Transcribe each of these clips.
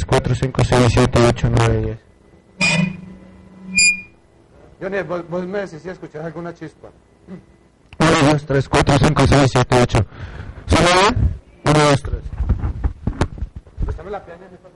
3, 4, 5, 6, 7, 8, 9, 10. Johnny, vos me decís si escuchás alguna chispa. 1, 2, 3, 4, 5, 6, 7, 8. ¿Solo bien? 1, 2, 3. Préstame la piana, por favor.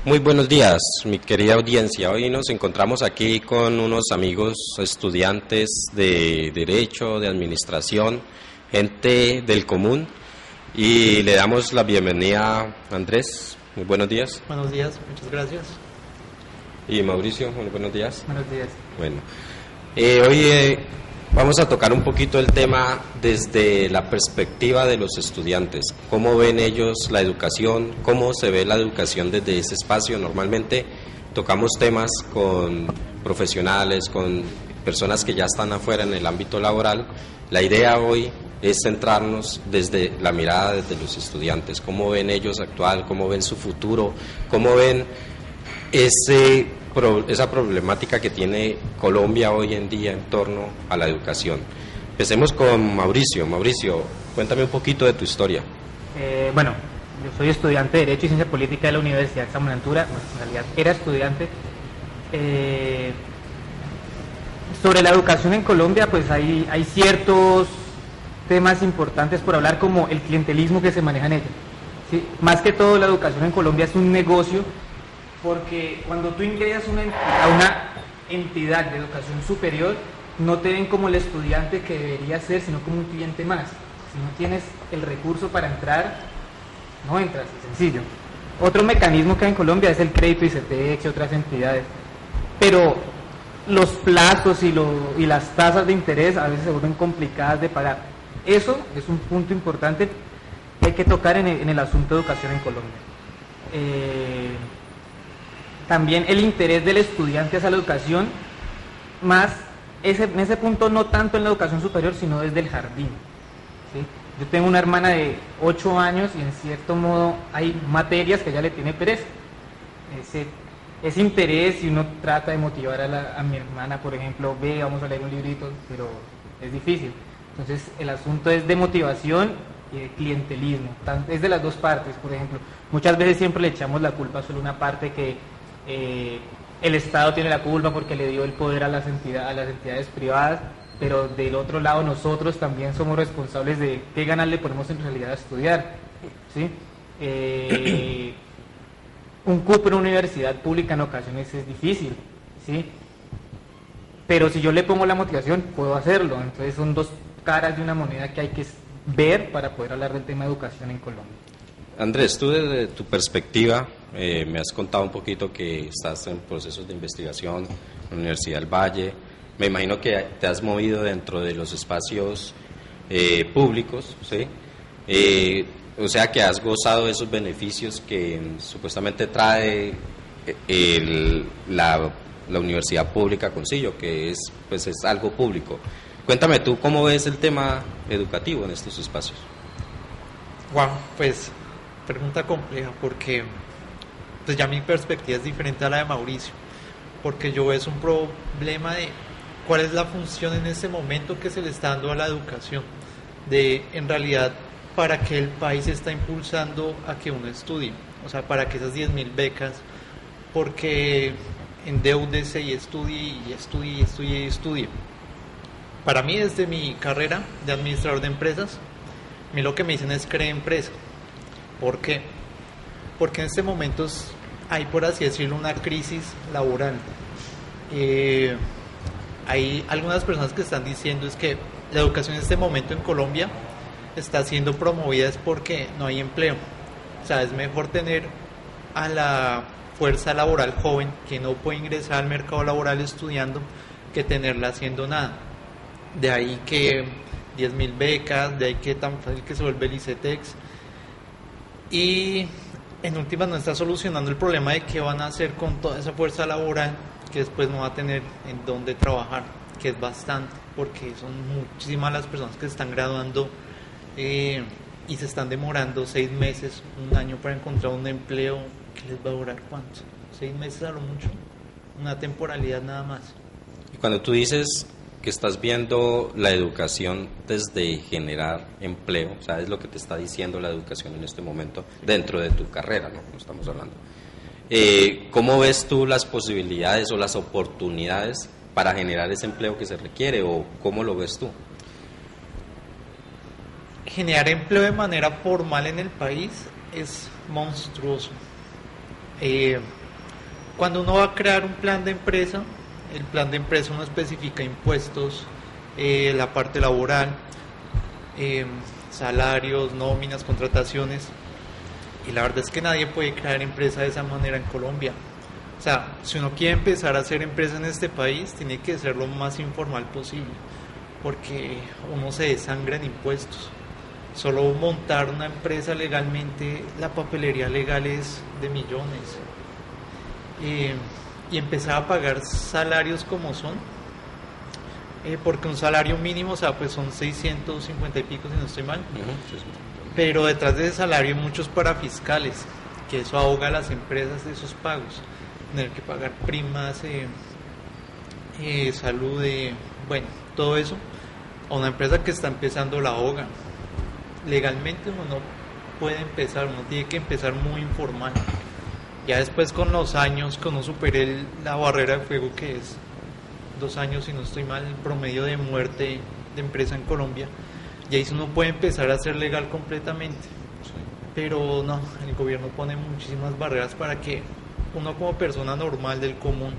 Muy buenos días, mi querida audiencia. Hoy nos encontramos aquí con unos amigos estudiantes de Derecho, de Administración, gente del común, y le damos la bienvenida a Andrés. Muy buenos días. Buenos días, muchas gracias. Y Mauricio, muy buenos días. Buenos días. Bueno, hoy vamos a tocar un poquito el tema desde la perspectiva de los estudiantes. ¿Cómo ven ellos la educación? ¿Cómo se ve la educación desde ese espacio? Normalmente tocamos temas con profesionales, con personas que ya están afuera en el ámbito laboral. La idea hoy es centrarnos desde la mirada desde los estudiantes. ¿Cómo ven ellos actual? ¿Cómo ven su futuro? ¿Cómo ven esa problemática que tiene Colombia hoy en día en torno a la educación? Empecemos con Mauricio. Mauricio, cuéntame un poquito de tu historia. Bueno, yo soy estudiante de Derecho y Ciencia Política de la Universidad de San Buenaventura. Bueno, en realidad era estudiante. Sobre la educación en Colombia, pues hay ciertos temas importantes por hablar, como el clientelismo que se maneja en ella. ¿Sí? Más que todo, la educación en Colombia es un negocio, porque cuando tú ingresas a una entidad de educación superior, no te ven como el estudiante que debería ser, sino como un cliente más. Si no tienes el recurso para entrar, no entras, es sencillo. Otro mecanismo que hay en Colombia es el crédito ICETEX y otras entidades, pero los plazos y las tasas de interés a veces se vuelven complicadas de pagar. Eso es un punto importante que hay que tocar en el asunto de educación en Colombia. También el interés del estudiante hacia la educación, más en ese punto no tanto en la educación superior, sino desde el jardín. ¿Sí? Yo tengo una hermana de 8 años y en cierto modo hay materias que ella le tiene pereza. Ese interés, si uno trata de motivar a mi hermana, por ejemplo, vamos a leer un librito, pero es difícil. Entonces el asunto es de motivación y de clientelismo. Es de las dos partes, por ejemplo. Muchas veces siempre le echamos la culpa solo a una parte, que el Estado tiene la culpa porque le dio el poder a las entidades privadas, pero del otro lado nosotros también somos responsables de qué ganas le ponemos en realidad a estudiar. ¿Sí? Un cupo en una universidad pública en ocasiones es difícil, ¿sí? Pero si yo le pongo la motivación, puedo hacerlo. Entonces son dos caras de una moneda que hay que ver para poder hablar del tema de educación en Colombia. Andrés, tú desde tu perspectiva, me has contado un poquito que estás en procesos de investigación en la Universidad del Valle. Me imagino que te has movido dentro de los espacios públicos, ¿sí? O sea que has gozado de esos beneficios que supuestamente trae la universidad pública consigo, que es algo público. Cuéntame tú, ¿cómo ves el tema educativo en estos espacios? Wow, pues pregunta compleja, porque pues ya mi perspectiva es diferente a la de Mauricio, porque yo veo un problema de ¿cuál es la función en este momento que se le está dando a la educación? En realidad, ¿para qué el país está impulsando a que uno estudie? O sea, para que esas 10.000 becas, porque endeúdese y estudie y estudie y estudie y estudie. Para mí, desde mi carrera de administrador de empresas, a mí lo que me dicen es crear empresa. ¿Por qué? Porque en este momento hay, por así decirlo, una crisis laboral. Hay algunas personas que están diciendo es que la educación en este momento en Colombia está siendo promovida es porque no hay empleo. O sea, es mejor tener a la fuerza laboral joven que no puede ingresar al mercado laboral estudiando que tenerla haciendo nada. De ahí que 10.000 becas, de ahí que tan fácil que se vuelve el ICETEX. Y en últimas no está solucionando el problema de qué van a hacer con toda esa fuerza laboral que después no va a tener en dónde trabajar, que es bastante, porque son muchísimas las personas que se están graduando y se están demorando 6 meses, 1 año para encontrar un empleo que les va a durar ¿cuánto? 6 meses a lo mucho, una temporalidad nada más. Y cuando tú dices que estás viendo la educación desde generar empleo, o sea, es lo que te está diciendo la educación en este momento dentro de tu carrera, ¿no? Como estamos hablando. ¿Cómo ves tú las posibilidades o las oportunidades para generar ese empleo que se requiere, o cómo lo ves tú? Generar empleo de manera formal en el país es monstruoso. Cuando uno va a crear un plan de empresa, el plan de empresa uno especifica impuestos, la parte laboral, salarios, nóminas, contrataciones, y la verdad es que nadie puede crear empresa de esa manera en Colombia. O sea, si uno quiere empezar a hacer empresa en este país, tiene que ser lo más informal posible, porque uno se desangra en impuestos. Solo montar una empresa legalmente, la papelería legal es de millones. Y empezar a pagar salarios como son, porque un salario mínimo, o sea, pues son 650 y pico si no estoy mal, pero detrás de ese salario hay muchos parafiscales, que eso ahoga a las empresas de esos pagos, tener que pagar primas, salud, bueno, todo eso, a una empresa que está empezando la ahoga. Legalmente uno no puede empezar, uno tiene que empezar muy informal. Ya después con los años, que uno supere la barrera de fuego, que es 2 años, si no estoy mal, el promedio de muerte de empresa en Colombia, y ahí uno puede empezar a ser legal completamente. Pero no, el gobierno pone muchísimas barreras para que uno como persona normal del común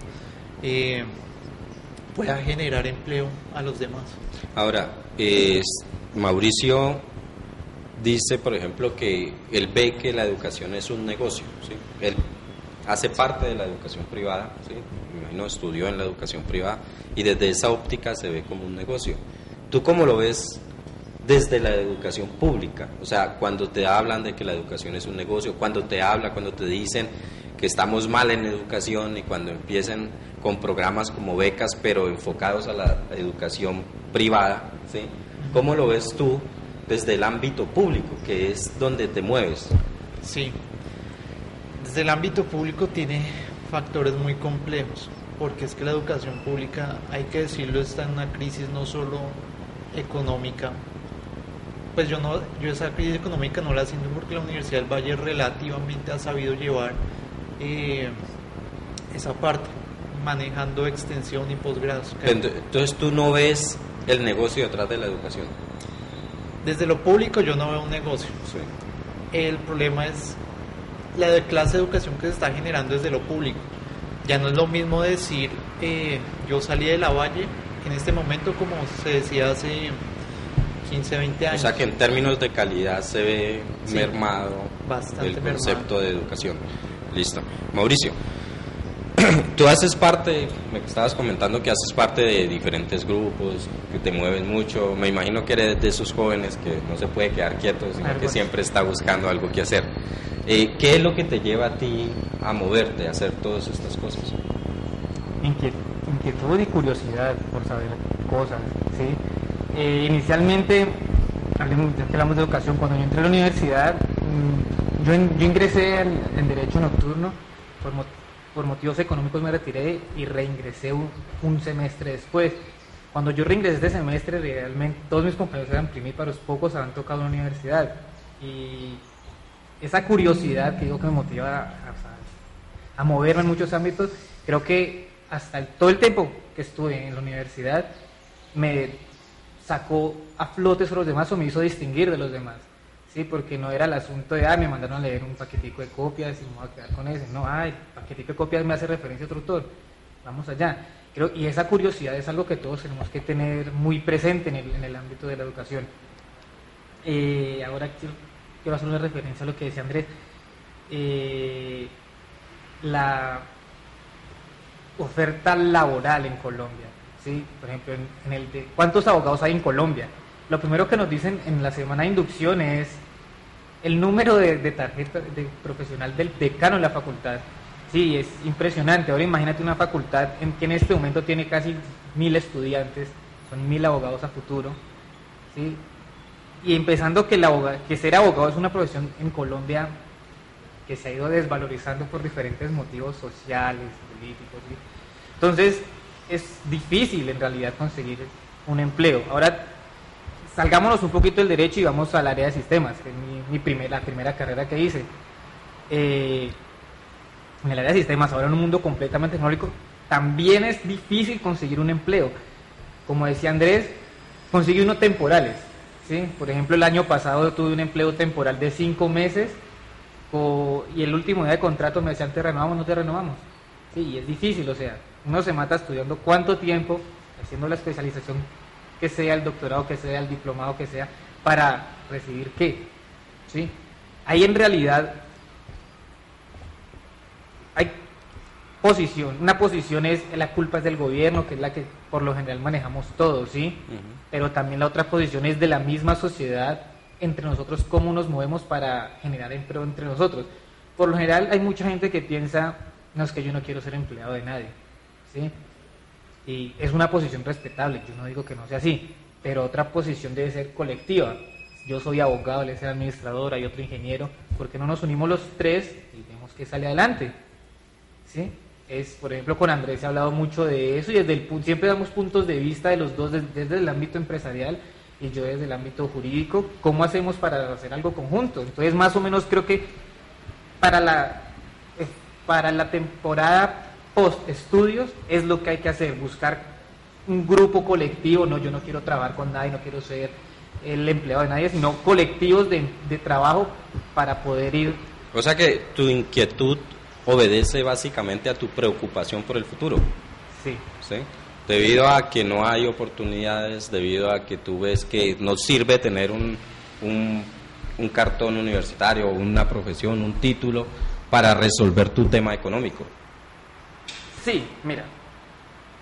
pueda generar empleo a los demás. Ahora, Mauricio dice, por ejemplo, que él ve que la educación es un negocio, ¿sí? Él hace parte de la educación privada, ¿sí? Me imagino estudió en la educación privada, y desde esa óptica se ve como un negocio. ¿Tú cómo lo ves desde la educación pública? O sea, cuando te hablan de que la educación es un negocio, cuando te dicen que estamos mal en educación, y cuando empiecen con programas como becas, pero enfocados a la educación privada, ¿sí? ¿Cómo lo ves tú desde el ámbito público, que es donde te mueves? Sí, desde el ámbito público tiene factores muy complejos, porque es que la educación pública, hay que decirlo, está en una crisis no solo económica. Pues yo esa crisis económica no la siento, porque la Universidad del Valle relativamente ha sabido llevar esa parte, manejando extensión y posgrados. Entonces tú no ves el negocio detrás de la educación. Desde lo público yo no veo un negocio. Sí. El problema es la clase de educación que se está generando desde lo público. Ya no es lo mismo decir, yo salí de la Valle en este momento, como se decía hace 15, 20 años. O sea que en términos de calidad se ve mermado el concepto de educación. Listo. Mauricio, tú haces parte, me estabas comentando que haces parte de diferentes grupos, que te mueves mucho. Me imagino que eres de esos jóvenes que no se puede quedar quieto, sino que siempre está buscando algo que hacer. ¿Qué es lo que te lleva a ti a moverte, a hacer todas estas cosas? Inquietud y curiosidad por saber cosas, ¿sí? Inicialmente, hablamos de educación. Cuando yo entré a la universidad, yo ingresé en Derecho Nocturno por motivos económicos me retiré y reingresé un semestre después. Cuando yo reingresé este semestre, realmente todos mis compañeros eran primíparos, pocos habían tocado en la universidad. Y esa curiosidad que digo que me motiva a moverme en muchos ámbitos, creo que hasta todo el tiempo que estuve en la universidad me sacó a flote sobre los demás o me hizo distinguir de los demás. Sí, porque no era el asunto de, me mandaron a leer un paquetico de copias y me voy a quedar con ese. No, el paquetico de copias me hace referencia a otro autor. Vamos allá. Y esa curiosidad es algo que todos tenemos que tener muy presente en el ámbito de la educación. Ahora quiero hacer una referencia a lo que decía Andrés. La oferta laboral en Colombia. ¿Sí? Por ejemplo, ¿cuántos abogados hay en Colombia? Lo primero que nos dicen en la semana de inducción es el número de tarjeta de profesional del decano en la facultad. Sí, es impresionante. Ahora imagínate una facultad que en este momento tiene casi 1000 estudiantes, son 1000 abogados a futuro. ¿Sí? Y empezando que ser abogado es una profesión en Colombia que se ha ido desvalorizando por diferentes motivos sociales, políticos. ¿Sí? Entonces, es difícil en realidad conseguir un empleo. Ahora, salgámonos un poquito del derecho y vamos al área de sistemas, que es la primera carrera que hice. En el área de sistemas, ahora en un mundo completamente tecnológico, también es difícil conseguir un empleo. Como decía Andrés, conseguí unos temporales. ¿Sí? Por ejemplo, el año pasado tuve un empleo temporal de 5 meses y el último día de contrato me decían, ¿te renovamos o no te renovamos? Sí, y es difícil, o sea, uno se mata estudiando cuánto tiempo, haciendo la especialización que sea, el doctorado que sea, el diplomado que sea, para recibir qué. ¿Sí? Ahí en realidad hay una posición la culpa es del gobierno, que es la que por lo general manejamos todos, ¿sí? Uh-huh. Pero también la otra posición es de la misma sociedad, entre nosotros, cómo nos movemos para generar empleo entre nosotros. Por lo general hay mucha gente que piensa, no, es que yo no quiero ser empleado de nadie, ¿sí? Y es una posición respetable, yo no digo que no sea así, pero otra posición debe ser colectiva. Yo soy abogado, él es el administrador, hay otro ingeniero, ¿por qué no nos unimos los tres y vemos que sale adelante? ¿Sí? Por ejemplo, con Andrés se ha hablado mucho de eso y siempre damos puntos de vista de los dos desde el ámbito empresarial y yo desde el ámbito jurídico, ¿cómo hacemos para hacer algo conjunto? Entonces, más o menos creo que para la temporada post-estudios es lo que hay que hacer, buscar un grupo colectivo. No, yo no quiero trabajar con nadie, no quiero ser el empleado de nadie, sino colectivos de trabajo para poder ir. O sea que tu inquietud obedece básicamente a tu preocupación por el futuro. Sí. ¿Sí? Debido a que no hay oportunidades, debido a que tú ves que no sirve tener un cartón universitario, una profesión, un título para resolver tu tema económico. Sí, mira,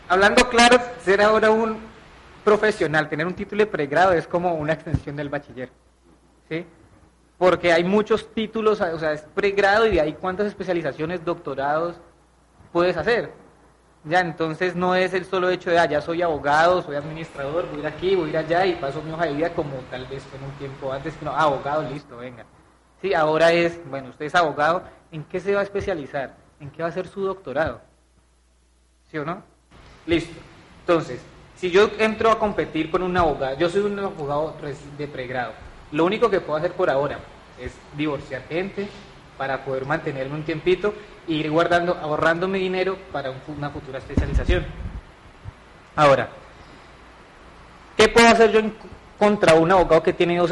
hablando claro, ser ahora un profesional, tener un título de pregrado es como una extensión del bachiller, ¿sí? Porque hay muchos títulos, o sea, es pregrado y de ahí cuántas especializaciones, doctorados puedes hacer. Ya, entonces no es el solo hecho de, ya soy abogado, soy administrador, voy a ir aquí, voy a ir allá y paso mi hoja de vida como tal vez fue en un tiempo antes, que no, abogado, listo, venga. Sí, ahora es, bueno, usted es abogado, ¿en qué se va a especializar? ¿En qué va a hacer su doctorado? ¿Sí o no? Listo. Entonces, si yo entro a competir con un abogado, yo soy un abogado de pregrado, lo único que puedo hacer por ahora es divorciar gente para poder mantenerme un tiempito e ir ahorrando mi dinero para una futura especialización. Ahora, ¿qué puedo hacer yo contra un abogado que tiene 2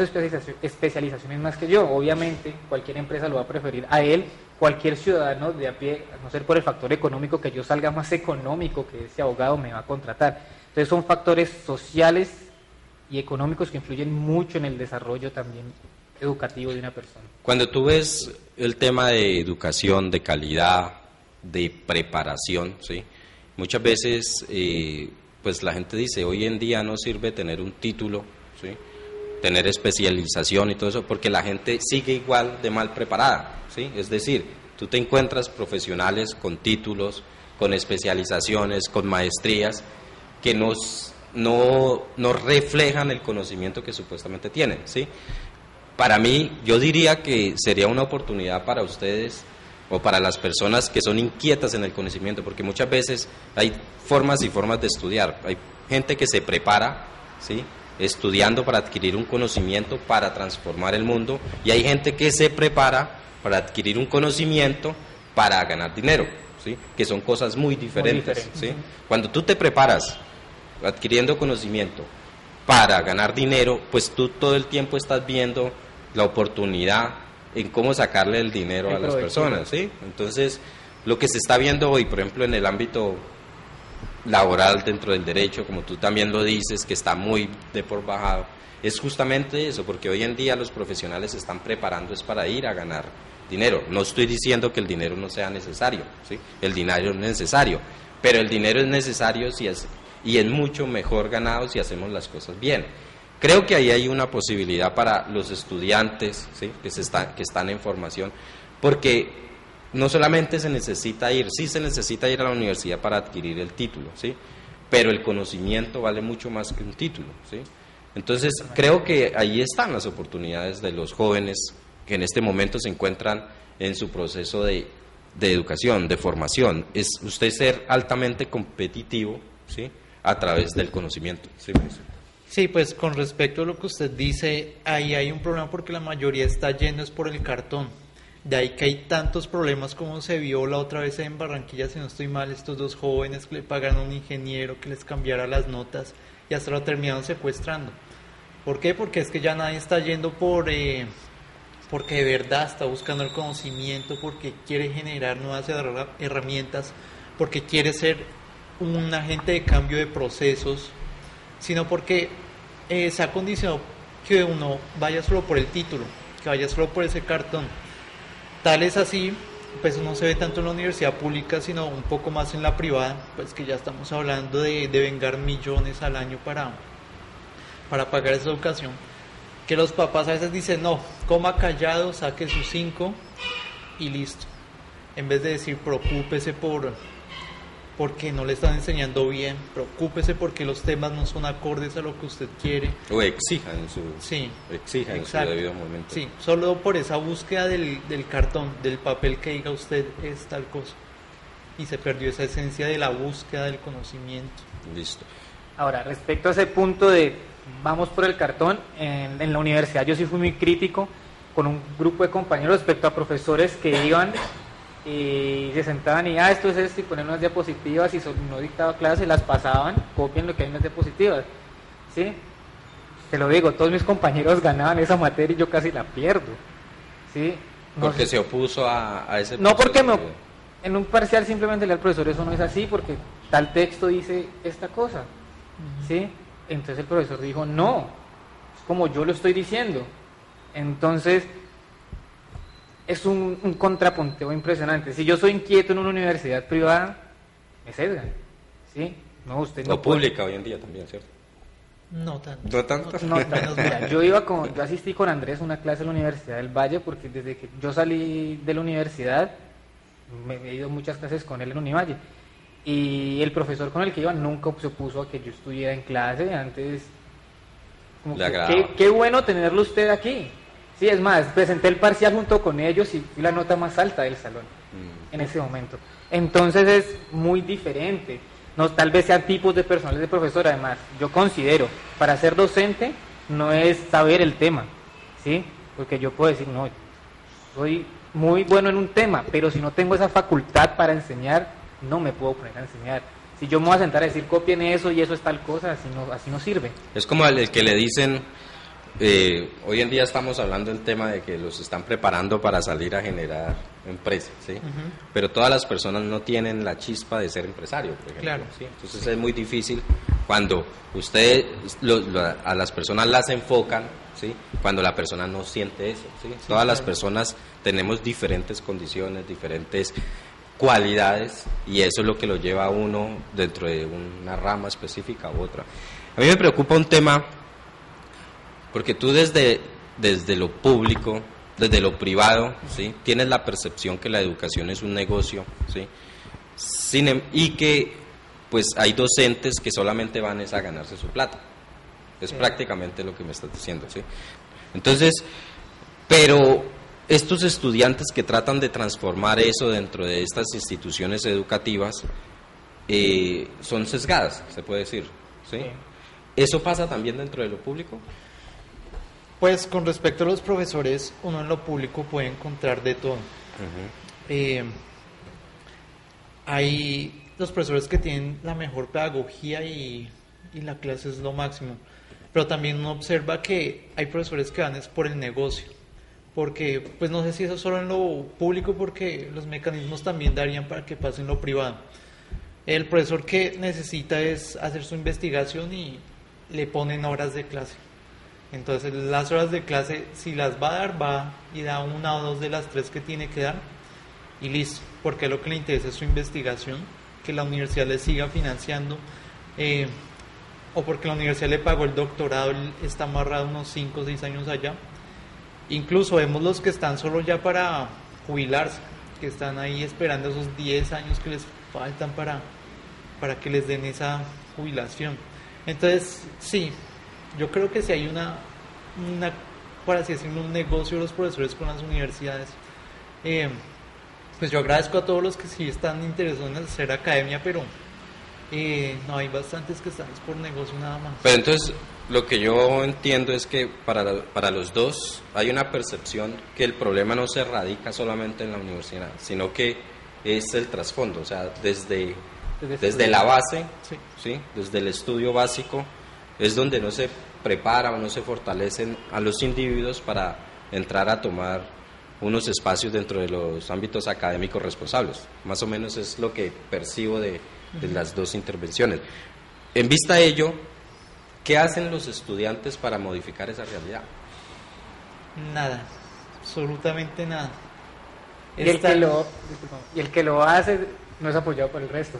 especializaciones más que yo? Obviamente, cualquier empresa lo va a preferir a él. Cualquier ciudadano de a pie, a no ser por el factor económico, que yo salga más económico que ese abogado, me va a contratar. Entonces son factores sociales y económicos que influyen mucho en el desarrollo también educativo de una persona. Cuando tú ves el tema de educación, de calidad, de preparación, ¿sí? Muchas veces pues la gente dice, hoy en día no sirve tener un título, ¿sí? Tener especialización y todo eso, porque la gente sigue igual de mal preparada, ¿sí? Es decir, tú te encuentras profesionales con títulos, con especializaciones, con maestrías, que no reflejan el conocimiento que supuestamente tienen, ¿sí? Para mí, yo diría que sería una oportunidad para ustedes o para las personas que son inquietas en el conocimiento, porque muchas veces hay formas y formas de estudiar. Hay gente que se prepara, ¿sí?, estudiando para adquirir un conocimiento para transformar el mundo, y hay gente que se prepara para adquirir un conocimiento para ganar dinero, ¿sí?, que son cosas muy diferentes, ¿sí? Cuando tú te preparas adquiriendo conocimiento para ganar dinero, pues tú todo el tiempo estás viendo la oportunidad en cómo sacarle el dinero a las personas, ¿sí? Entonces, lo que se está viendo hoy, por ejemplo, en el ámbito laboral dentro del derecho, como tú también lo dices, que está muy de por bajado, es justamente eso, porque hoy en día los profesionales se están preparando es para ir a ganar dinero. No estoy diciendo que el dinero no sea necesario, ¿sí? El dinero es necesario, pero el dinero es necesario y es mucho mejor ganado si hacemos las cosas bien. Creo que ahí hay una posibilidad para los estudiantes, ¿sí?, que están en formación, porque no solamente se necesita ir, sí se necesita ir a la universidad para adquirir el título, ¿sí?, pero el conocimiento vale mucho más que un título, ¿sí? Entonces, creo que ahí están las oportunidades de los jóvenes que en este momento se encuentran en su proceso de educación, de formación. Es usted ser altamente competitivo, ¿sí?, a través del conocimiento. ¿Sí? Sí, pues con respecto a lo que usted dice, ahí hay un problema porque la mayoría está yendo es por el cartón. De ahí que hay tantos problemas como se vio la otra vez en Barranquilla, si no estoy mal, estos dos jóvenes que le pagaron a un ingeniero que les cambiara las notas y hasta lo terminaron secuestrando. ¿Por qué? Porque es que ya nadie está yendo porque de verdad está buscando el conocimiento, porque quiere generar nuevas herramientas, porque quiere ser un agente de cambio de procesos, sino porque se ha condicionado que uno vaya solo por el título, que vaya solo por ese cartón. Tal es así, pues no se ve tanto en la universidad pública, sino un poco más en la privada, pues que ya estamos hablando de vengar millones al año para pagar esa educación, que los papás a veces dicen, no, coma callado, saque sus 5 y listo, en vez de decir, preocúpese porque no le están enseñando bien, preocúpese porque los temas no son acordes a lo que usted quiere. O exijan en su debido momento. Sí, solo por esa búsqueda del cartón, del papel que diga usted es tal cosa. Y se perdió esa esencia de la búsqueda del conocimiento. Listo. Ahora, respecto a ese punto de vamos por el cartón, en la universidad yo sí fui muy crítico con un grupo de compañeros respecto a profesores que iban y se sentaban y esto es esto, y ponían unas diapositivas y no dictaba clases, las pasaban, copien lo que hay en las diapositivas, ¿sí? Te lo digo, todos mis compañeros ganaban esa materia y yo casi la pierdo, ¿sí? Porque se opuso a ese no, porque en un parcial simplemente le al profesor, eso no es así, porque tal texto dice esta cosa, ¿sí? Entonces el profesor dijo, no, es como yo lo estoy diciendo. Entonces es un contrapunteo impresionante. Si yo soy inquieto en una universidad privada, me sesgan, ¿sí? No, usted no o pública hoy en día también, ¿cierto? No tanto. ¿No tanto? No tanto. Mira, yo asistí con Andrés a una clase en la Universidad del Valle, porque desde que yo salí de la universidad, me he ido a muchas clases con él en Univalle. Y el profesor con el que iba nunca se opuso a que yo estuviera en clase. Antes, como qué bueno tenerlo usted aquí. Sí, es más, presenté el parcial junto con ellos y fui la nota más alta del salón en ese momento. Entonces es muy diferente. No, tal vez sean tipos de personales de profesor. Además, yo considero, para ser docente no es saber el tema, ¿sí? Porque yo puedo decir, no, soy muy bueno en un tema, pero si no tengo esa facultad para enseñar, no me puedo poner a enseñar. Si yo me voy a sentar a decir, copien eso y eso es tal cosa, así no sirve. Es como el que le dicen, hoy en día estamos hablando del tema de que los están preparando para salir a generar empresas, ¿sí? Pero todas las personas no tienen la chispa de ser empresario, por ejemplo, claro. ¿sí? Entonces es muy difícil cuando usted a las personas las enfocan, ¿sí? Cuando la persona no siente eso, ¿sí? Todas las personas tenemos diferentes condiciones, diferentes cualidades, y eso es lo que lo lleva a uno dentro de una rama específica u otra. A mí me preocupa un tema, porque tú desde lo público, desde lo privado, ¿sí? Tienes la percepción que la educación es un negocio, ¿sí? Y que pues hay docentes que solamente van a ganarse su plata. Es prácticamente lo que me estás diciendo, ¿sí? Entonces, pero estos estudiantes que tratan de transformar eso dentro de estas instituciones educativas son sesgadas, se puede decir, ¿sí? Sí. ¿Eso pasa también dentro de lo público? Pues con respecto a los profesores, uno en lo público puede encontrar de todo. Hay los profesores que tienen la mejor pedagogía y la clase es lo máximo, pero también uno observa que hay profesores que van es por el negocio, porque pues no sé si eso solo en lo público, porque los mecanismos también darían para que pase en lo privado. El profesor que necesita es hacer su investigación y le ponen horas de clase. Entonces las horas de clase, si las va a dar, va y da una o dos de las tres que tiene que dar y listo, porque lo que le interesa es su investigación, que la universidad le siga financiando, o porque la universidad le pagó el doctorado, él está amarrado unos 5 o 6 años allá. Incluso vemos los que están solo ya para jubilarse, que están ahí esperando esos 10 años que les faltan para que les den esa jubilación. Entonces, sí, yo creo que si hay una por así decirlo, un negocio de los profesores con las universidades. Pues yo agradezco a todos los que sí están interesados en hacer academia, pero no, hay bastantes que están por negocio nada más. Pero entonces, lo que yo entiendo es que para los dos hay una percepción que el problema no se radica solamente en la universidad, sino que es el trasfondo, o sea, desde la base, Sí. ¿sí? Desde el estudio básico, es donde no se prepara o no se fortalecen a los individuos para entrar a tomar unos espacios dentro de los ámbitos académicos responsables. Más o menos es lo que percibo de las dos intervenciones. En vista de ello, ¿qué hacen los estudiantes para modificar esa realidad? Nada, absolutamente nada. Y el que lo hace no es apoyado por el resto.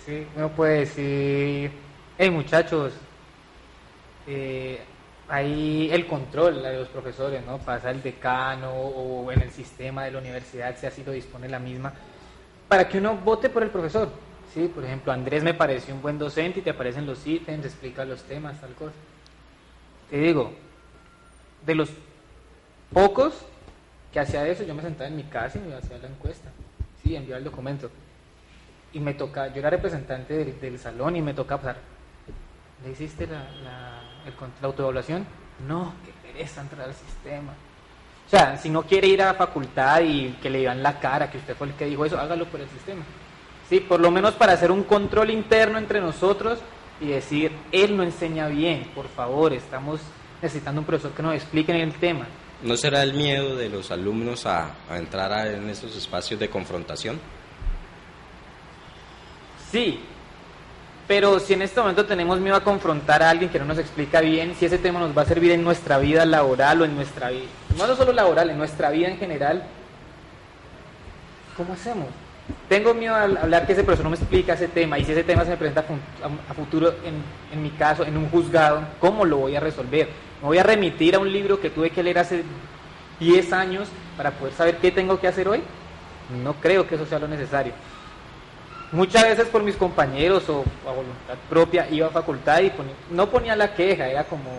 ¿Sí? Uno puede decir, hey muchachos, ahí el control de los profesores, ¿no? Pasa el decano o en el sistema de la universidad, si así lo dispone la misma, para que uno vote por el profesor. ¿Sí? Por ejemplo, Andrés me pareció un buen docente y te aparecen los ítems, explica los temas, tal cosa. Te digo, de los pocos que hacía eso, yo me sentaba en mi casa y me hacía la encuesta, sí, enviaba el documento. Y me toca, yo era representante del salón y me toca pasar. ¿Le hiciste la autoevaluación? No, qué pereza entrar al sistema. O sea, si no quiere ir a facultad y que le digan la cara, que usted fue el que dijo eso, hágalo por el sistema. Sí, por lo menos para hacer un control interno entre nosotros y decir, él no enseña bien, por favor, estamos necesitando un profesor que nos explique en el tema. ¿No será el miedo de los alumnos a entrar en esos espacios de confrontación? Sí, pero si en este momento tenemos miedo a confrontar a alguien que no nos explica bien, si ese tema nos va a servir en nuestra vida laboral o en nuestra vida, no solo laboral, en nuestra vida en general, ¿cómo hacemos? Tengo miedo a hablar que ese profesor no me explica ese tema, y si ese tema se me presenta a futuro, en mi caso, en un juzgado, ¿cómo lo voy a resolver? ¿Me voy a remitir a un libro que tuve que leer hace 10 años para poder saber qué tengo que hacer hoy? No creo que eso sea lo necesario. Muchas veces por mis compañeros o a voluntad propia iba a facultad y no ponía la queja, era como...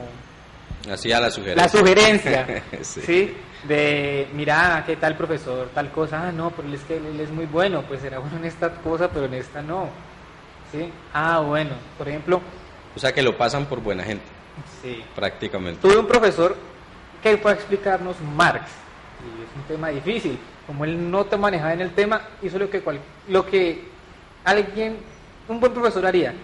Hacía la sugerencia. La sugerencia, sí. ¿sí? De, mira, ¿qué tal profesor? Tal cosa, ah, no, pero es que él es muy bueno, pues era bueno en esta cosa, pero en esta no. ¿Sí? Ah, bueno, por ejemplo... O sea que lo pasan por buena gente. Sí. Prácticamente. Tuve un profesor que fue a explicarnos Marx, y es un tema difícil. Como él no te manejaba en el tema, hizo lo que un buen profesor haría.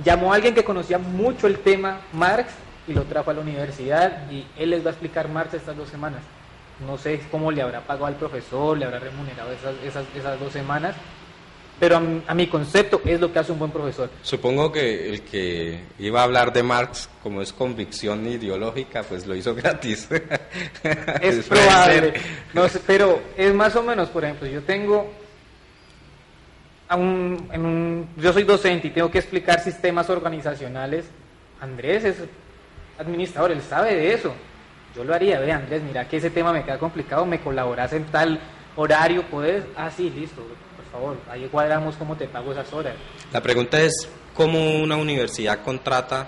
Llamó a alguien que conocía mucho el tema Marx y lo trajo a la universidad y él les va a explicar Marx estas 2 semanas. No sé cómo le habrá pagado al profesor, le habrá remunerado esas 2 semanas, pero a mi concepto es lo que hace un buen profesor. Supongo que el que iba a hablar de Marx, como es convicción ideológica, pues lo hizo gratis. Es probable, no sé, pero es más o menos, por ejemplo, yo tengo yo soy docente y tengo que explicar sistemas organizacionales. Andrés es administrador, él sabe de eso. Yo lo haría, ve Andrés, mira que ese tema me queda complicado, me colaboras en tal horario, ¿puedes? Ah, sí, listo, por favor, ahí cuadramos cómo te pago esas horas. La pregunta es, ¿cómo una universidad contrata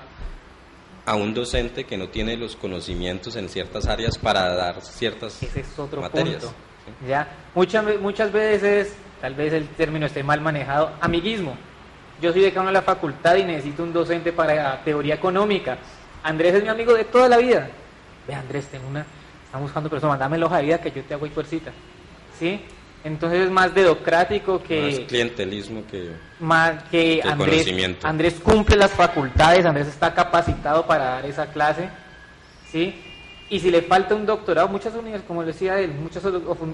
a un docente que no tiene los conocimientos en ciertas áreas para dar ciertas Ese es otro materias. punto. Ya, muchas veces, tal vez el término esté mal manejado, amiguismo. Yo soy decano de la facultad y necesito un docente para teoría económica. Andrés es mi amigo de toda la vida. Ve, Andrés, estamos buscando personas, dame la hoja de vida que yo te hago fuercita. ¿Sí? Entonces es más dedocrático Más que... clientelismo que Andrés, Andrés cumple las facultades, Andrés está capacitado para dar esa clase, ¿sí? Y si le falta un doctorado, muchas universidades, como decía él, muchas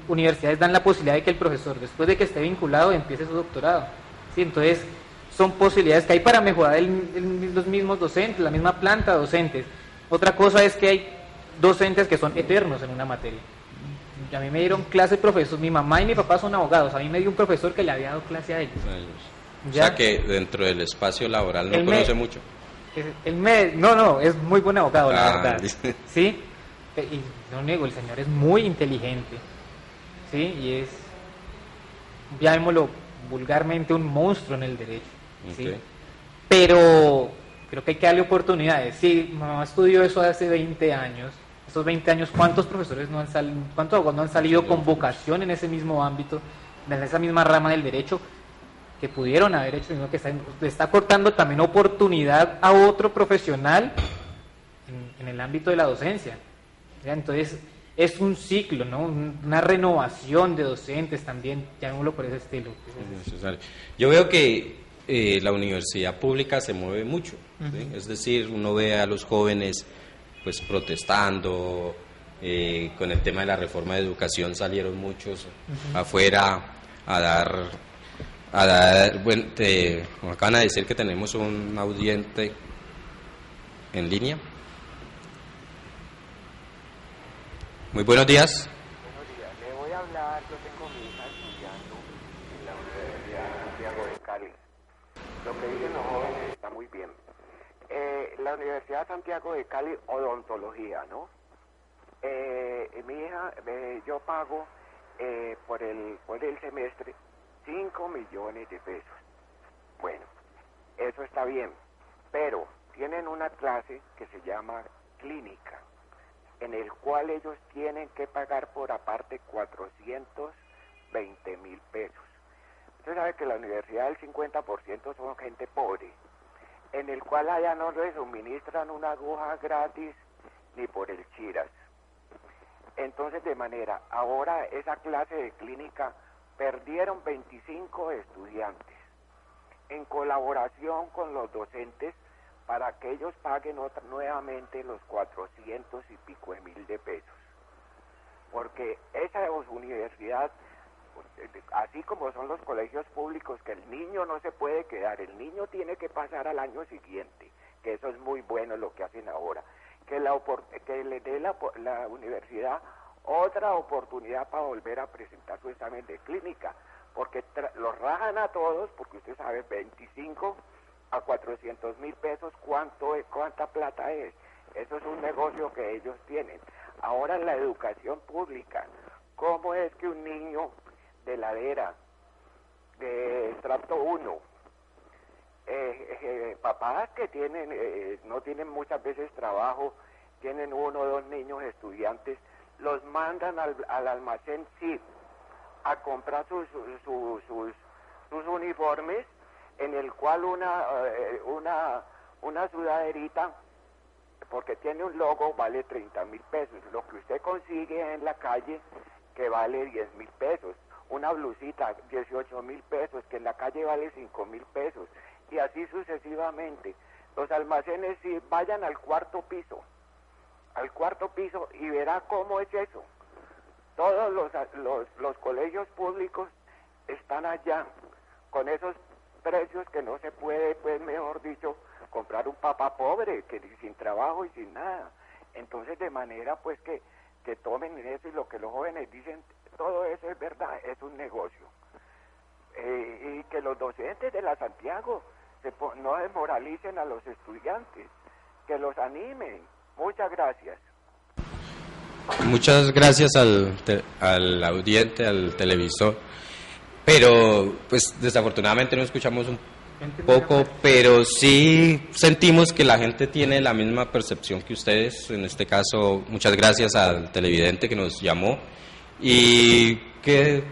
universidades dan la posibilidad de que el profesor, después de que esté vinculado, empiece su doctorado, ¿sí? Entonces son posibilidades que hay para mejorar los mismos docentes, la misma planta de docentes. Otra cosa es que hay docentes que son eternos en una materia. A mí me dieron clase profesor, mi mamá y mi papá son abogados, a mí me dio un profesor que le había dado clase a ellos. O sea que dentro del espacio laboral no conoce mucho. No, es muy buen abogado, la verdad. Dice. ¿Sí? Y no niego, el señor es muy inteligente. ¿Sí? Y es, llamémoslo vulgarmente, un monstruo en el derecho. ¿Sí? Okay. Pero creo que hay que darle oportunidades. Sí, mamá estudió eso hace 20 años. Esos 20 años, ¿cuántos profesores cuántos abogados no han salido con vocación en ese mismo ámbito, en esa misma rama del derecho, que pudieron haber hecho, sino que está cortando también oportunidad a otro profesional en el ámbito de la docencia? ¿Ya? Entonces, es un ciclo, ¿no? Una renovación de docentes también, llamémoslo por ese estilo. Es necesario. Yo veo que la universidad pública se mueve mucho, ¿sí? Es decir, uno ve a los jóvenes pues protestando, con el tema de la reforma de educación salieron muchos afuera a dar bueno, me acaban de decir que tenemos un audiente en línea. Muy buenos días. Buenos días, le voy a hablar, yo tengo mi hija estudiando en la Universidad de Santiago de Cali. Lo que dicen los jóvenes está muy bien. La Universidad de Santiago de Cali, odontología, ¿no? Mi hija, yo pago por el semestre 5 millones de pesos. Bueno, eso está bien, pero tienen una clase que se llama clínica, en el cual ellos tienen que pagar por aparte 420.000 pesos. Usted sabe que la universidad del 50% son gente pobre, en el cual allá no les suministran una aguja gratis ni por el chiras. Entonces, de manera, ahora esa clase de clínica perdieron 25 estudiantes, en colaboración con los docentes, para que ellos paguen nuevamente los 400 y pico de mil de pesos. Porque esa universidad, así como son los colegios públicos, que el niño no se puede quedar, el niño tiene que pasar al año siguiente, que eso es muy bueno lo que hacen ahora, que le dé la universidad otra oportunidad para volver a presentar su examen de clínica, porque los rajan a todos, porque usted sabe, 25 a 400.000 pesos, ¿cuánta plata es? Eso es un negocio que ellos tienen. Ahora en la educación pública, ¿cómo es que un niño de ladera, de estrato 1, papás que no tienen muchas veces trabajo, tienen 1 o 2 niños estudiantes, los mandan al almacén SIP a comprar sus uniformes, en el cual una sudaderita, porque tiene un logo, vale 30.000 pesos. Lo que usted consigue en la calle, que vale 10.000 pesos. Una blusita, 18.000 pesos, que en la calle vale 5.000 pesos. Y así sucesivamente. Los almacenes, sí, vayan al cuarto piso y verá cómo es eso. Todos los colegios públicos están allá, con esos precios que no se puede, pues mejor dicho, comprar un papá pobre, que sin trabajo y sin nada. Entonces, de manera pues que tomen eso, y lo que los jóvenes dicen, todo eso es verdad, es un negocio. Y que los docentes de la Santiago no desmoralicen a los estudiantes, que los animen. Muchas gracias. Muchas gracias al audiente, al televisor. Pero, pues, desafortunadamente no escuchamos poco, pero sí sentimos que la gente tiene la misma percepción que ustedes. En este caso, muchas gracias al televidente que nos llamó. ¿Y qué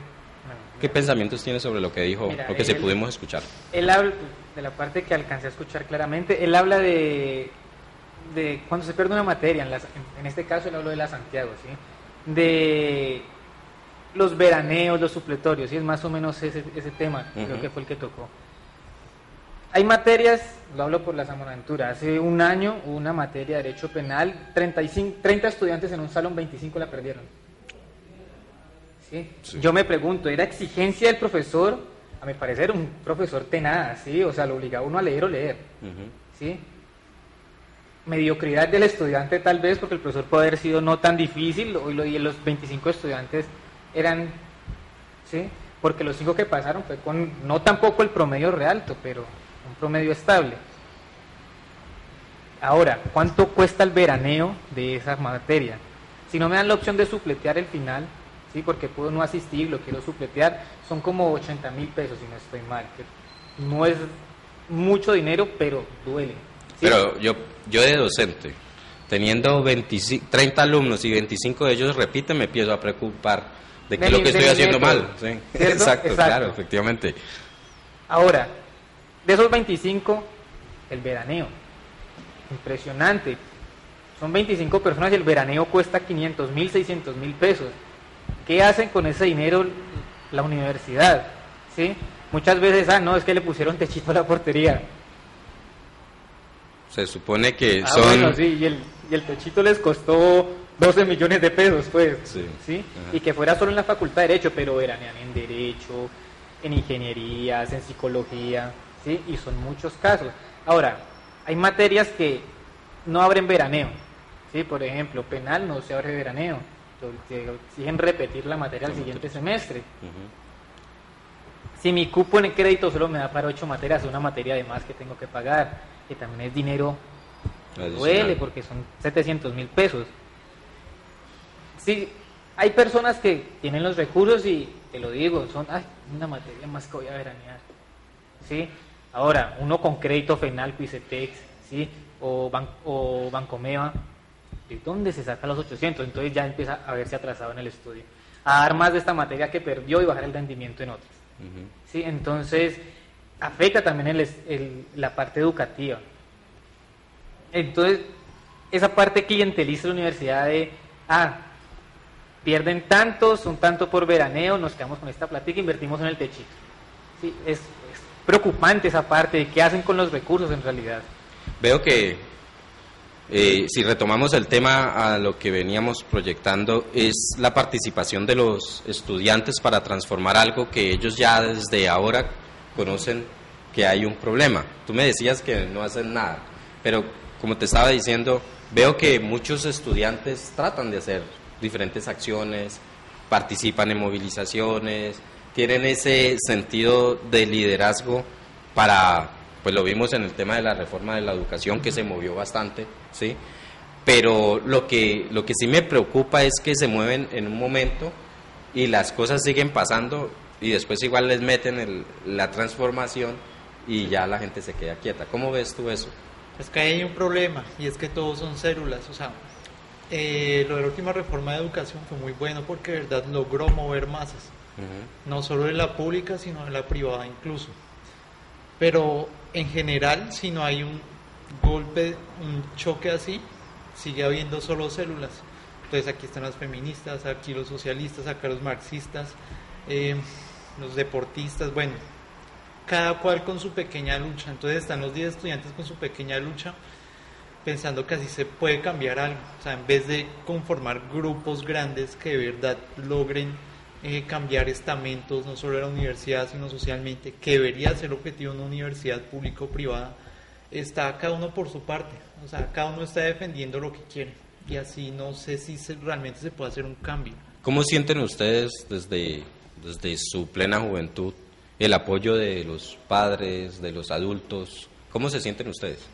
pensamientos tiene sobre lo que dijo, Mira, lo que se pudimos escuchar? Él habla de la parte que alcancé a escuchar claramente. Él habla de cuando se pierde una materia, en este caso él habló de la Santiago, ¿sí? De los veraneos, los supletorios, ¿sí? Es más o menos ese tema, creo que fue el que tocó. Hay materias, lo hablo por la San Buenaventura, hace un año hubo una materia de Derecho Penal, 30 estudiantes en un salón, 25 la perdieron. ¿Sí? Sí. Yo me pregunto, ¿era exigencia del profesor? A mi parecer un profesor tenaz, ¿sí? O sea, lo obligaba uno a leer o leer, ¿sí? Mediocridad del estudiante tal vez, porque el profesor puede haber sido no tan difícil, y los 25 estudiantes eran, ¿sí? Porque los 5 que pasaron fue con, no tampoco el promedio re alto, pero un promedio estable. Ahora, ¿cuánto cuesta el veraneo de esa materia? Si no me dan la opción de supletear el final, ¿sí? Porque puedo no asistir, lo quiero supletear, son como 80,000 pesos si no estoy mal, que no es mucho dinero, pero duele. ¿Sí? Pero yo de docente, teniendo 30 alumnos y 25 de ellos repiten, me empiezo a preocupar de qué es lo que estoy haciendo mal. ¿Sí? Exacto, claro, efectivamente. Ahora, de esos 25, el veraneo, impresionante. Son 25 personas y el veraneo cuesta 500,000, 600,000 pesos. ¿Qué hacen con ese dinero la universidad? ¿Sí? Muchas veces, no, es que le pusieron techito a la portería. Se supone que son... Bueno, sí, y el techito les costó 12 millones de pesos, pues. Sí. Y que fuera solo en la Facultad de Derecho, pero veranean en Derecho, en Ingenierías, en Psicología, ¿sí? Y son muchos casos. Ahora, hay materias que no abren veraneo, ¿sí? Por ejemplo, penal no se abre veraneo, te exigen repetir la materia al siguiente semestre. Si mi cupo en crédito solo me da para 8 materias, es una materia de más que tengo que pagar, que también es dinero, duele porque son 700,000 pesos. Sí, hay personas que tienen los recursos y te lo digo, son una materia más que voy a veranear, ¿sí? Ahora, uno con crédito FENAL, Picetex, ¿sí? o Bancomeva, ¿de dónde se saca los 800? Entonces ya empieza a verse atrasado en el estudio, a dar más de esta materia que perdió y bajar el rendimiento en otras. ¿Sí? Entonces, afecta también la parte educativa. Entonces, esa parte clientelista de la universidad de, pierden tanto, son tanto por veraneo, nos quedamos con esta plática e invertimos en el techito. ¿Sí? Es preocupante esa parte de qué hacen con los recursos en realidad. Veo que si retomamos el tema a lo que veníamos proyectando, es la participación de los estudiantes para transformar algo que ellos ya desde ahora conocen que hay un problema. Tú me decías que no hacen nada, pero como te estaba diciendo, veo que muchos estudiantes tratan de hacer diferentes acciones, participan en movilizaciones, tienen ese sentido de liderazgo para... Pues lo vimos en el tema de la reforma de la educación, que se movió bastante, ¿sí? Pero lo que sí me preocupa es que se mueven en un momento y las cosas siguen pasando y después igual les meten la transformación y ya la gente se queda quieta. ¿Cómo ves tú eso? Es que hay un problema y es que todos son células, o sea, lo de la última reforma de educación fue muy bueno porque de verdad logró mover masas, no solo de la pública sino de la privada incluso. Pero en general, si no hay un golpe, un choque así, sigue habiendo solo células. Entonces aquí están las feministas, aquí los socialistas, acá los marxistas, los deportistas, bueno, cada cual con su pequeña lucha. Entonces están los 10 estudiantes con su pequeña lucha, pensando que así se puede cambiar algo. O sea, en vez de conformar grupos grandes que de verdad logren cambiar estamentos, no solo en la universidad, sino socialmente, que debería ser el objetivo de una universidad pública o privada, está cada uno por su parte, o sea, cada uno está defendiendo lo que quiere, y así no sé si realmente se puede hacer un cambio. ¿Cómo sienten ustedes desde su plena juventud el apoyo de los padres, de los adultos? ¿Cómo se sienten ustedes?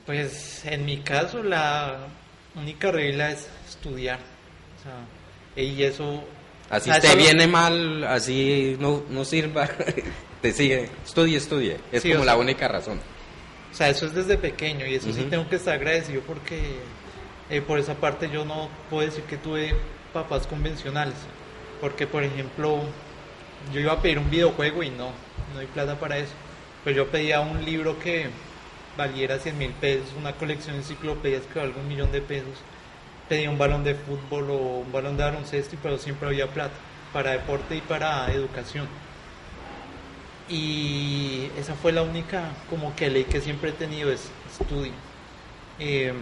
Pues en mi caso la única regla es estudiar, o sea, y eso... Así te viene mal, así no sirva. te sigue, estudie, es Sí, como o la sea, única razón. O sea, eso es desde pequeño y eso sí Ujú. tengo que estar agradecido porque por esa parte yo no puedo decir que tuve papás convencionales. Porque, por ejemplo, yo iba a pedir un videojuego y no hay plata para eso. Pero yo pedía un libro que valiera 100.000 pesos, una colección de enciclopedias que valga 1.000.000 de pesos. Pedía un balón de fútbol o un balón de baloncesto, pero siempre había plata para deporte y para educación. Y esa fue la única como que ley que siempre he tenido, es estudio. Eh,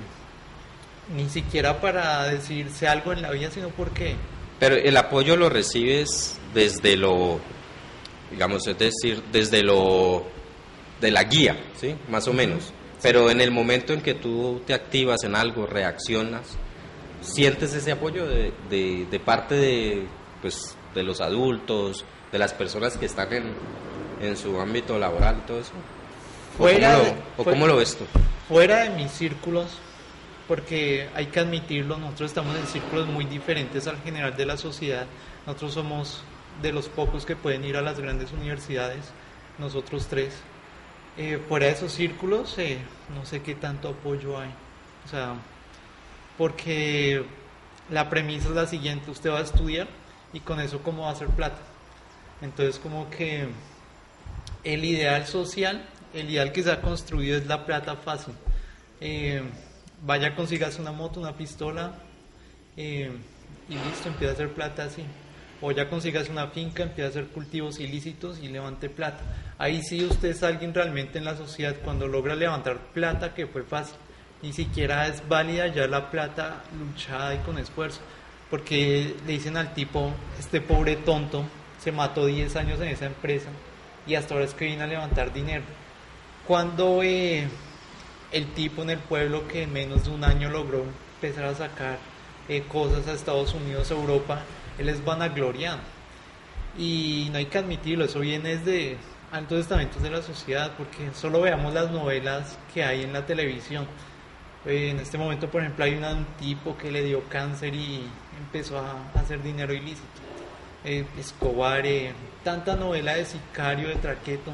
Ni siquiera para decirse algo en la vida, sino porque Pero el apoyo lo recibes desde lo, digamos, es decir, desde lo de la guía, ¿sí? Más o menos. Pero en el momento en que tú te activas en algo, reaccionas, sientes ese apoyo de parte de, pues, de los adultos, de las personas que están en su ámbito laboral y todo eso. ¿Cómo lo ves tú? fuera de mis círculos, porque hay que admitirlo, nosotros estamos en círculos muy diferentes al general de la sociedad. Nosotros somos de los pocos que pueden ir a las grandes universidades, nosotros tres. Fuera de esos círculos, no sé qué tanto apoyo hay. O sea, porque la premisa es la siguiente: usted va a estudiar y con eso cómo va a hacer plata. Entonces, como que el ideal social, el ideal que se ha construido es la plata fácil. Vaya, consígase una moto, una pistola y listo, empieza a hacer plata así. O ya consígase una finca, empieza a hacer cultivos ilícitos y levante plata. Ahí sí usted es alguien realmente en la sociedad cuando logra levantar plata, que fue fácil. Ni siquiera es válida ya la plata luchada y con esfuerzo. Porque le dicen al tipo, este pobre tonto se mató 10 años en esa empresa y hasta ahora es que viene a levantar dinero. Cuando el tipo en el pueblo que en menos de un año logró empezar a sacar cosas a Estados Unidos, a Europa, él es vanagloriado. Y no hay que admitirlo, eso viene desde altos estamentos de la sociedad, porque solo veamos las novelas que hay en la televisión. En este momento, por ejemplo, hay un tipo que le dio cáncer y empezó a hacer dinero ilícito. Escobar, tanta novela de sicario, de traqueto.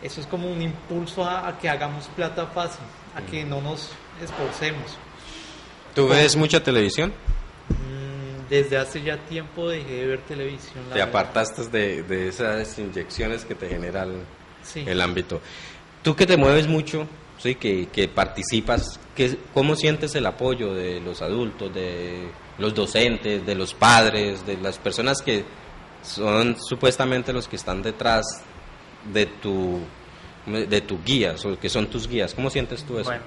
Eso es como un impulso a que hagamos plata fácil, a que no nos esforcemos. ¿Tú ves mucha televisión? Desde hace ya tiempo dejé de ver televisión. Te apartaste de esas inyecciones que te genera Sí. el ámbito. Tú que te mueves mucho, sí, que participas, ¿cómo sientes el apoyo de los adultos, de los docentes, de los padres, de las personas que son supuestamente los que están detrás de tu guías, o que son tus guías? ¿Cómo sientes tú eso? Bueno,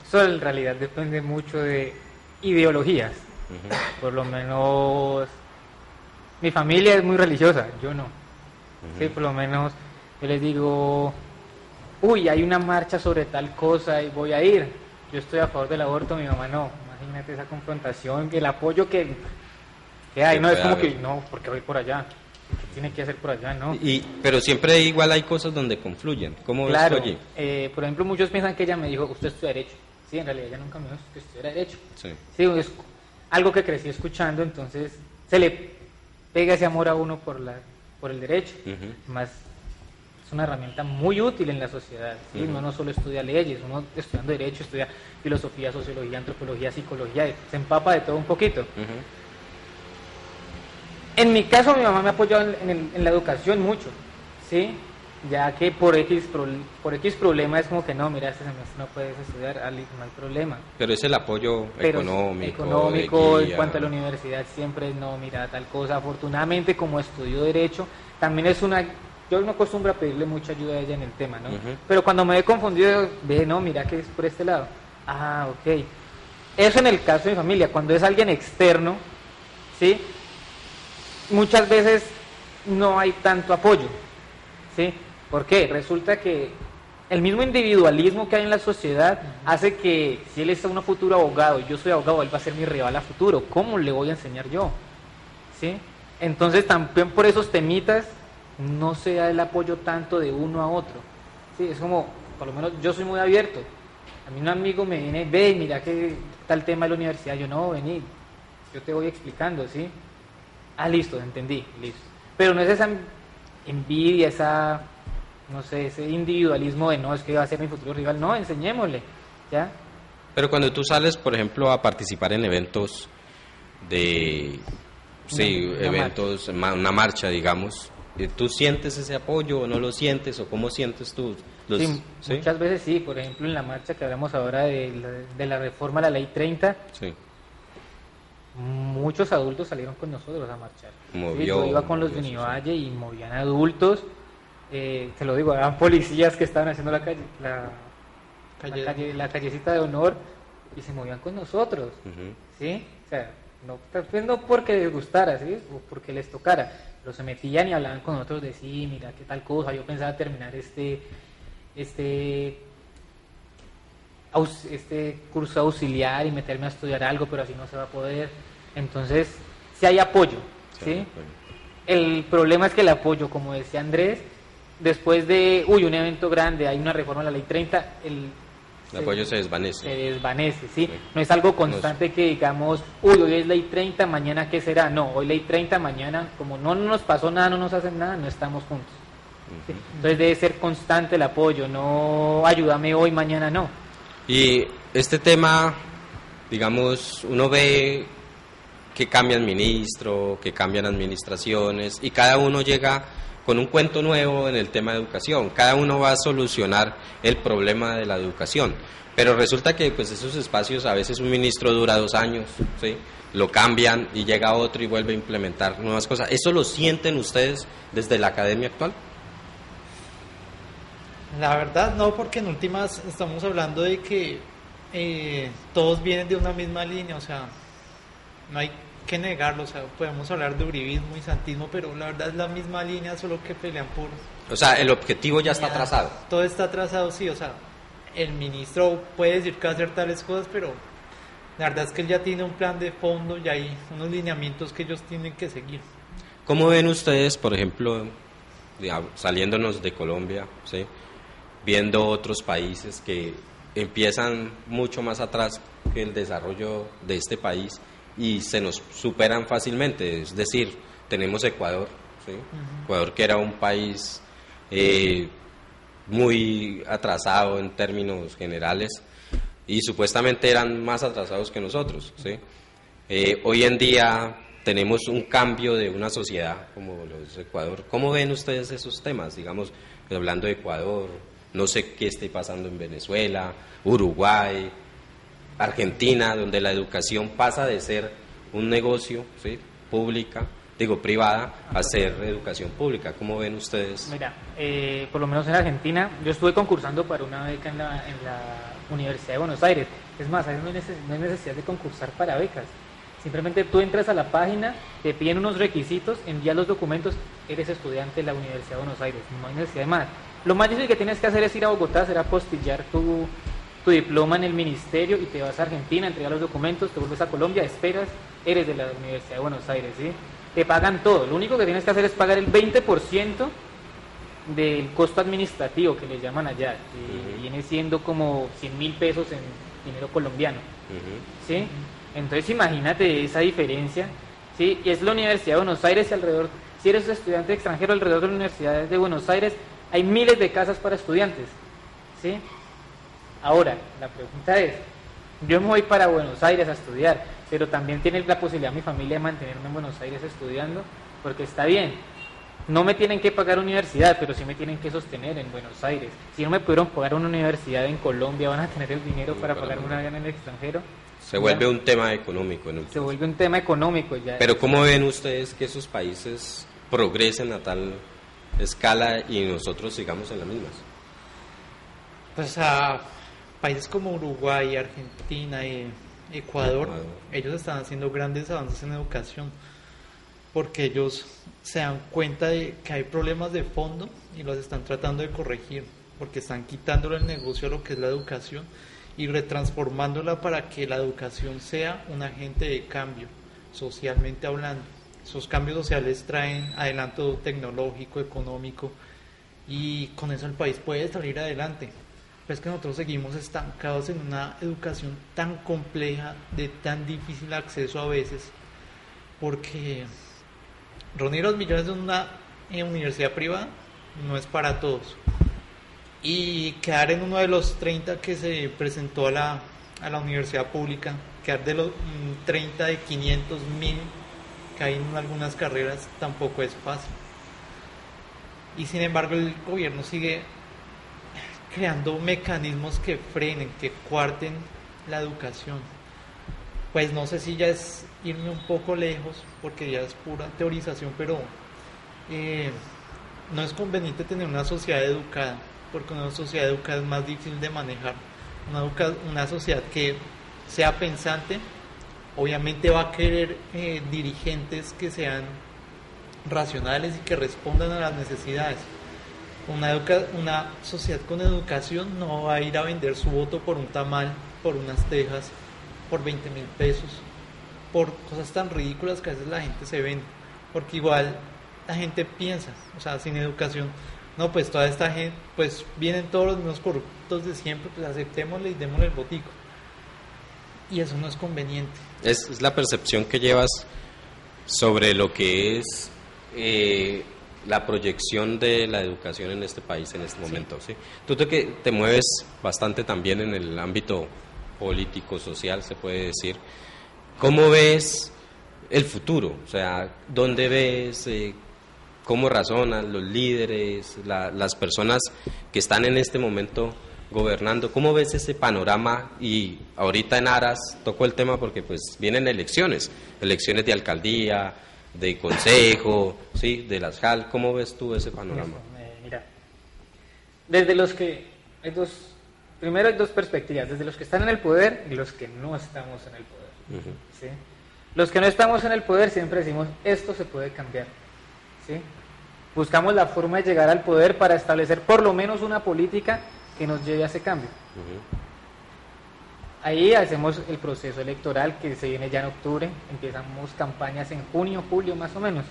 eso en realidad depende mucho de ideologías. Ujú. Por lo menos mi familia es muy religiosa, yo no. Sí, por lo menos yo les digo, uy, hay una marcha sobre tal cosa y voy a ir. Yo estoy a favor del aborto, mi mamá no. Imagínate esa confrontación, el apoyo que hay, Que no es puede como haber. que no, porque voy por allá. ¿Qué tiene que hacer por allá? No. Pero siempre igual hay cosas donde confluyen. ¿Cómo Claro, ves tú allí? por ejemplo, muchos piensan que ella me dijo, usted estudia Derecho. Sí, en realidad ella nunca me dijo que estudiara Derecho. Sí. Sí, es algo que crecí escuchando, entonces se le pega ese amor a uno por el derecho. Ujú. Más es una herramienta muy útil en la sociedad. ¿Sí? Ujú. Uno no solo estudia leyes, uno estudiando derecho estudia filosofía, sociología, antropología, psicología, se empapa de todo un poquito. Ujú. En mi caso, mi mamá me ha apoyado en la educación mucho, ¿sí? Ya que por X problema es como que no, mira, este semestre no puedes estudiar, Ali, no hay problema. Pero es el apoyo Pero económico, de en guía. cuanto a la universidad siempre es no, mira, tal cosa. Afortunadamente, como estudio Derecho, también es yo no acostumbro a pedirle mucha ayuda a ella en el tema, ¿no? Ujú. Pero cuando me he confundido, ve, no, mira que es por este lado. Ah, ok. Eso en el caso de mi familia, cuando es alguien externo, ¿sí? Muchas veces no hay tanto apoyo, ¿sí? ¿Por qué? Resulta que el mismo individualismo que hay en la sociedad hace que si él es un futuro abogado y yo soy abogado, él va a ser mi rival a futuro. ¿Cómo le voy a enseñar yo? ¿Sí? Entonces también por esos temitas no se da el apoyo tanto de uno a otro. ¿Sí? Es como, por lo menos yo soy muy abierto. A mí un amigo me viene, ve, mira que tal tema de la universidad. Yo no, vení, yo te voy explicando, ¿sí? Ah, listo, entendí, listo. Pero no es esa envidia, esa, no sé, ese individualismo de no, es que va a ser mi futuro rival. No, enseñémosle, ¿ya? Pero cuando tú sales, por ejemplo, a participar en eventos de, sí, Una eventos, una marcha, digamos, ¿tú sientes ese apoyo o no lo sientes o cómo sientes tú? Sí, ¿sí? muchas veces sí, por ejemplo en la marcha que hablamos ahora de la reforma a la ley 30, Sí. muchos adultos salieron con nosotros a marchar. Movió, Sí, yo iba con los de movió, sí, Univalle y movían adultos, te lo digo, eran policías que estaban haciendo la callecita de honor y se movían con nosotros, Ujú. ¿sí? O sea, no porque les gustara, ¿sí? O porque les tocara, pero se metían y hablaban con nosotros de sí, mira, qué tal cosa, yo pensaba terminar este curso auxiliar y meterme a estudiar algo, pero así no se va a poder. Entonces, si hay apoyo, ¿sí? El problema es que el apoyo, como decía Andrés, después de un evento grande, hay una reforma a la ley 30, el apoyo se desvanece. Se desvanece, ¿sí? Sí. No es algo constante que digamos, hoy es ley 30, mañana ¿qué será? No, hoy ley 30, mañana, como no nos pasó nada, no nos hacen nada, no estamos juntos. ¿Sí? Entonces debe ser constante el apoyo, no ayúdame hoy, mañana no. Y este tema, digamos, uno ve que cambian ministro, que cambian administraciones y cada uno llega con un cuento nuevo en el tema de educación. Cada uno va a solucionar el problema de la educación. Pero resulta que pues esos espacios, a veces un ministro dura 2 años, ¿sí? Lo cambian y llega otro y vuelve a implementar nuevas cosas. ¿Eso lo sienten ustedes desde la academia actual? La verdad no, porque en últimas estamos hablando de que todos vienen de una misma línea, o sea, no hay que negarlo, o sea, podemos hablar de uribismo y santismo, pero la verdad es la misma línea, solo que pelean por... O sea, el objetivo ya está trazado. Todo está trazado, sí, o sea, el ministro puede decir que va a hacer tales cosas, pero la verdad es que él ya tiene un plan de fondo y hay unos lineamientos que ellos tienen que seguir. ¿Cómo ven ustedes, por ejemplo, saliéndonos de Colombia, ¿sí? Viendo otros países que empiezan mucho más atrás que el desarrollo de este país y se nos superan fácilmente? Es decir, tenemos Ecuador, ¿sí? Ecuador, que era un país muy atrasado en términos generales y supuestamente eran más atrasados que nosotros, ¿sí? Hoy en día tenemos un cambio de una sociedad como los de Ecuador. ¿Cómo ven ustedes esos temas? Digamos, hablando de Ecuador, no sé qué esté pasando en Venezuela, Uruguay, Argentina, donde la educación pasa de ser un negocio, ¿sí? Privada, a ser educación pública. ¿Cómo ven ustedes? Mira, por lo menos en Argentina, yo estuve concursando para una beca en la Universidad de Buenos Aires. Es más, ahí no hay necesidad de concursar para becas. Simplemente tú entras a la página, te piden unos requisitos, envías los documentos, eres estudiante de la Universidad de Buenos Aires. No hay necesidad de más. Lo más difícil que tienes que hacer es ir a Bogotá, hacer apostillar tu diploma en el ministerio y te vas a Argentina, entregas los documentos, te vuelves a Colombia, esperas, eres de la Universidad de Buenos Aires, ¿sí? Te pagan todo, lo único que tienes que hacer es pagar el 20% del costo administrativo que le llaman allá, que viene siendo como 100.000 pesos en dinero colombiano, ¿sí? Entonces imagínate esa diferencia, ¿sí? Y es la Universidad de Buenos Aires y alrededor, si eres estudiante extranjero, alrededor de la Universidad de Buenos Aires hay miles de casas para estudiantes, ¿sí? Ahora, la pregunta es, yo me voy para Buenos Aires a estudiar, pero también tiene la posibilidad mi familia de mantenerme en Buenos Aires estudiando, porque está bien, no me tienen que pagar universidad, pero sí me tienen que sostener en Buenos Aires. Si no me pudieron pagar una universidad en Colombia, van a tener el dinero para pagarme una en el extranjero. Se vuelve un tema económico. Se vuelve un tema económico ya. Pero ¿cómo ven ustedes que esos países progresen a tal escala y nosotros sigamos en las mismas? Pues a países como Uruguay, Argentina y Ecuador, ellos están haciendo grandes avances en educación porque ellos se dan cuenta de que hay problemas de fondo y los están tratando de corregir, porque están quitándole el negocio a lo que es la educación y retransformándola para que la educación sea un agente de cambio, socialmente hablando. Esos cambios sociales traen adelanto tecnológico, económico, y con eso el país puede salir adelante. Pero es que nosotros seguimos estancados en una educación tan compleja, de tan difícil acceso a veces, porque reunir los millones de una universidad privada no es para todos. Y quedar en uno de los 30 que se presentó a la universidad pública, quedar de los 30 de 500, 1000 que hay en algunas carreras, tampoco es fácil. Y sin embargo el gobierno sigue creando mecanismos que frenen, que cuarten la educación. Pues no sé si ya es irme un poco lejos, porque ya es pura teorización, pero no es conveniente tener una sociedad educada, porque una sociedad educada es más difícil de manejar. Una sociedad que sea pensante, obviamente va a querer dirigentes que sean racionales y que respondan a las necesidades. Una sociedad con educación no va a ir a vender su voto por un tamal, por unas tejas, por 20.000 pesos, por cosas tan ridículas que a veces la gente se vende, porque igual la gente piensa, o sea, sin educación, no, pues toda esta gente, pues vienen todos los mismos corruptos de siempre, pues aceptémosle y démosle el botico, y eso no es conveniente. Es la percepción que llevas sobre lo que es la proyección de la educación en este país en este momento, ¿sí? Tú que te mueves bastante también en el ámbito político, social, se puede decir, ¿cómo ves el futuro? O sea, ¿dónde ves, cómo razonan los líderes, las personas que están en este momento gobernando? ¿Cómo ves ese panorama? Y ahorita en aras toco el tema porque pues vienen elecciones de alcaldía, de consejo, ¿sí? De las JAL. ¿Cómo ves tú ese panorama? Mira, desde los que primero hay dos perspectivas, desde los que están en el poder y los que no estamos en el poder. Uh-huh. ¿Sí? Los que no estamos en el poder siempre decimos, esto se puede cambiar. ¿Sí? Buscamos la forma de llegar al poder para establecer por lo menos una política que nos lleve a ese cambio. Uh-huh. Ahí hacemos el proceso electoral que se viene ya en octubre, empezamos campañas en junio, julio más o menos.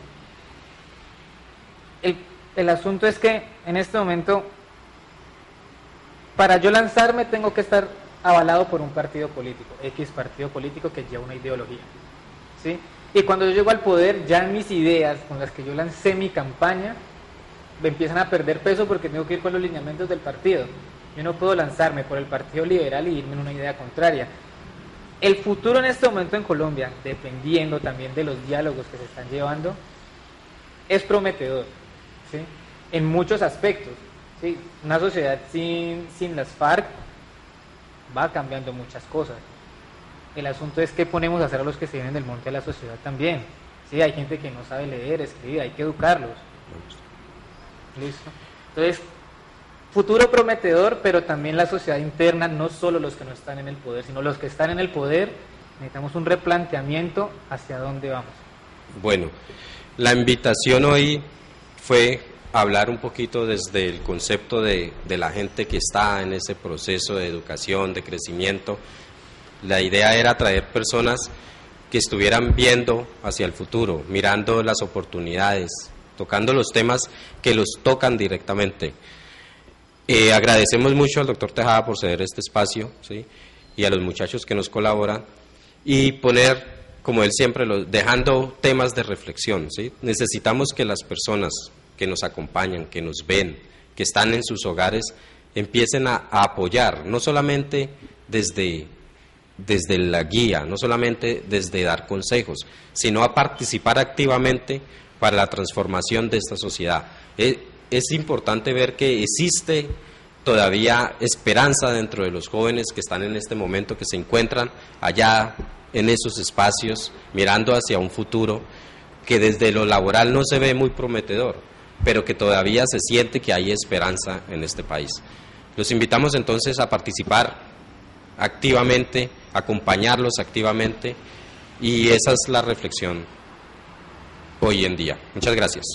El asunto es que en este momento, para yo lanzarme tengo que estar avalado por un partido político, X partido político que lleva una ideología, ¿sí? Y cuando yo llego al poder, ya mis ideas con las que yo lancé mi campaña me empiezan a perder peso porque tengo que ir con los lineamientos del partido. Yo no puedo lanzarme por el Partido Liberal y irme en una idea contraria. El futuro en este momento en Colombia, dependiendo también de los diálogos que se están llevando, es prometedor, ¿sí? En muchos aspectos, ¿sí? Una sociedad sin las FARC va cambiando muchas cosas. El asunto es qué ponemos a hacer a los que se vienen del monte de la sociedad también. ¿Sí? Hay gente que no sabe leer, escribir, hay que educarlos. ¿Listo? Entonces, futuro prometedor, pero también la sociedad interna, no solo los que no están en el poder, sino los que están en el poder, necesitamos un replanteamiento hacia dónde vamos. Bueno, la invitación hoy fue hablar un poquito desde el concepto de la gente que está en ese proceso de educación, de crecimiento. La idea era traer personas que estuvieran viendo hacia el futuro, mirando las oportunidades, tocando los temas que los tocan directamente. Agradecemos mucho al doctor Tejada por ceder este espacio, ¿sí? Y a los muchachos que nos colaboran y poner, como él siempre, dejando temas de reflexión, ¿sí? Necesitamos que las personas que nos acompañan, que nos ven, que están en sus hogares, empiecen a apoyar, no solamente desde la guía, no solamente desde dar consejos, sino a participar activamente para la transformación de esta sociedad. Es importante ver que existe todavía esperanza dentro de los jóvenes que están en este momento, que se encuentran allá en esos espacios, mirando hacia un futuro que desde lo laboral no se ve muy prometedor, pero que todavía se siente que hay esperanza en este país. Los invitamos entonces a participar activamente, acompañarlos activamente, y esa es la reflexión hoy en día. Muchas gracias.